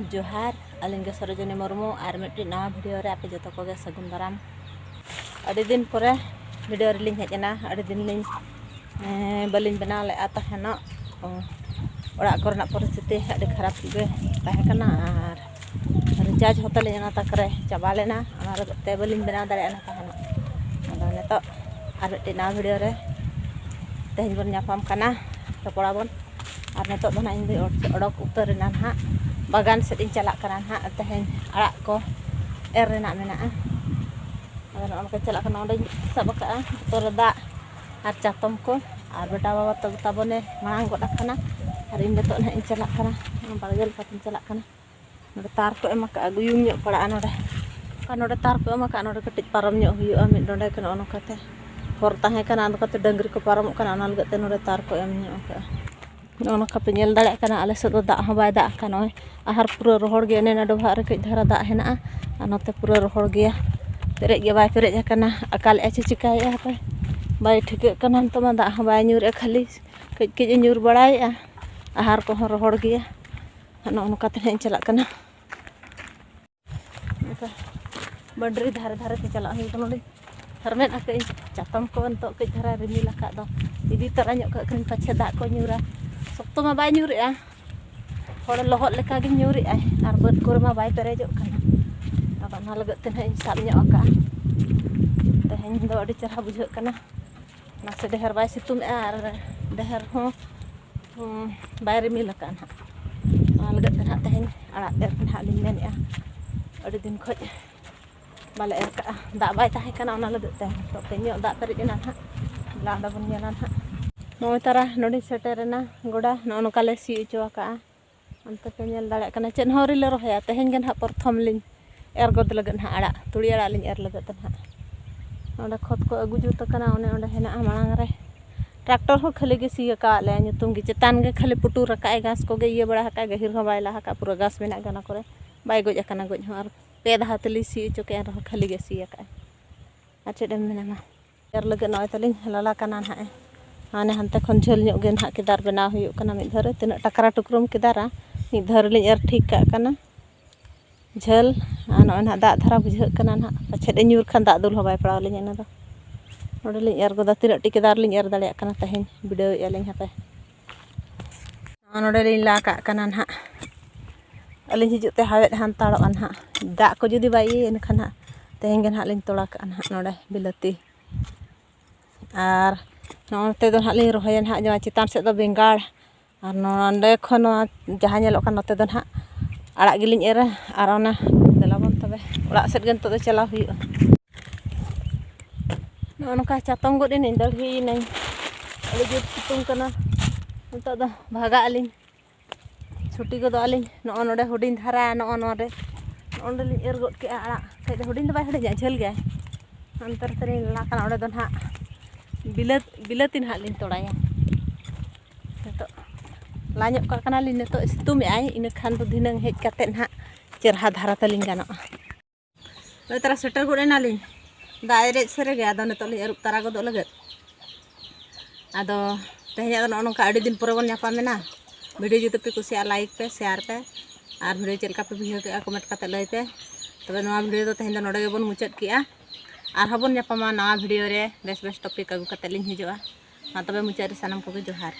जोहार अलिंग सरोजनी मुर्मू और मिट्टी नवा भिडियो रे आपे जतो को सगुन दाराम अड़ी दिन परे भिडियो रिलिंग हेजना अड़ी दिन लिंग बलिंग बनाव ले आता है ना ओड़ा करना परिस्थिति अड़ी खराब गे ताहे कना और रिचार्ज होता ले ना तकरे चाबा लेना और ते बलिंग बनाव दाड़े ना ताहे ना अदो नेतो और मिट्टी नवा भिडियो रे तेहन बन नापाम कना रपड़ा बन और नेतो दो ना इन ओडक उतर ना हा बागान से चला करना हा तेहन आड़ा को एर रेना मेना अदो नोन को चला करना ओडे सब का तोर दा और चातम को और बेटा बाबा तो ताबने मांग गोदा खाना और इन नेतो ना इन चला करना बागल का चला करना नोडे तार को एमा का गुयुम ᱧᱚᱜ पड़ा नोडे का नोडे तार को एमा का नोडे कटिज पारम ᱧᱚᱜ हुयुआ मिड नोडे कन ओनो कते हर ताहे कना अन कते डंगरी को पारम कना ओना लगते नोडे तार को एम ᱧᱚᱜ का ओनो कापे नेल दाड़े कना आले से दा हो बाय दा का नय आहार पूरा रोहड़ गे ने डोभा रे कई धारा दा हेना आ नोते पूरा रोहड़ गया पेरे गे बाय पेरे कना अकाल एचे चिकाय पे बाय ठिके कना तो दा हो बाय न्यूर खाली कई कई न्यूर बड़ाय आहार को रोहड़ गया ओनो काते ने चला कना बंडरी धारे धारे ते चला हुई नोडे हरमेन आके चातम को तो कई धारा रिमिल का दो इदी तरा ᱧᱚᱜ का कन पछे दा को न्यूरा सप्तो मा बाय न्यूरे हड़ लहद लेका गे न्यूरे और बद को मा बाय पेरेजो कना अब ना लगत ते इन साब ᱧᱚᱜ का तेहन दो अडी चरहा बुझो कना ना से देहर बाय सितुम और देहर हो बाय रिमिल का ना ना लगत ते ना तेहन आड़ा एर ना लिन मेनया अडी दिन खoj बाले एर का दा बाय ताहे कना ना लगत ते तो पे ᱧᱚᱜ दा पेरेजना ना लादा बन नेला ना नोय तारा नोडी सेटेरना गोड़ा नोनो काले सी उचो का अंत पे नेल दाड़े कना चेन हौरी ले रोहया तेहन गन हा प्रथम लिन एर गद लगन हा आड़ा तुड़ी आड़ा लिन एर लगत हा ओंडे खत को अगु जुत कना ओने ओंडे हेना मांग रे ट्रैक्टर हो खाली गे सी का ले नुतुम गे चेतान गे खाली पुटू रकाय घास को गे ये बड़ा हका गहिर हो बायला हका पूरा घास मेना गना करे बाय गोज कना गोज हो और पे दा तली सी उचो के रह खाली गे सी का अच्छा डेम मेना मा एर लगन नय तलिन लाला कना हा हाने हंते खन झेल ᱧᱚᱜ गे ना केदार बनाव हुयुक कना मिद धरे तिना टकरा टुकरम केदारा मिद धरे लिन एर ठीक का कना झेल आनो ना दा धारा बुझे कना ना पछे दे न्यूर खान दा दुल हो बाय पड़ाव लिन एना दो नोडे लिन एर गोदा तिना टिकेदार लिन एर दाड़े कना तेहन वीडियो एलिन हापे नोडे लिन ला का कना ना अलिन हिजुते हावेत हांताड़ो ना दा को जुदी बाई एन खाना तेहन गन हा लिन तोड़ा का ना नोडे बिलाती और नोते दो ना लिन रोहयन हा जमा चितान से दो बेंगाड़ और नोंडे खन जहां नेलो का नोते दो ना आड़ा गिलिन एरा और ओना देलाबन तबे ओड़ा सेट गन तो चला हुयुआ नोनका चातम गोद इन दड़ही नै अड़ी जुत सितुंग कना नतो दो भागा अलिन छुट्टी को दो अलिन नो नोडे हुडिन धारा नो नोडे ओंडे लिन एर गोद के आड़ा कई दो हुडिन दो बाय हडे झेल गया अंतर तरी ला कना ओडे दो ना बिलतिन हा लिन तोड़ाया तो लाño का कना लिन तो सितुम आय इन खान तो धिनंग हेज काते ना चरहा धारा तलिन गानो तो तारा सेटर गोडेना लिन दायरे सरे गया दो तो लिन तारा गोदो लगत आदो तेहन दो नोनका अडी दिन पुरे बन नापामेना वीडियो जुते पे कुसिया लाइक पे शेयर पे और वीडियो चलका पे बुझे के कमेंट काते लय पे तबे नवा वीडियो तो तेहन नोडे बन मुचाद किया और हबन नापामा नवा वीडियो रे बेस बेस टॉपिक अगु काते लिन हिजुआ मा तबे मुचाद रे सानम को जोहार।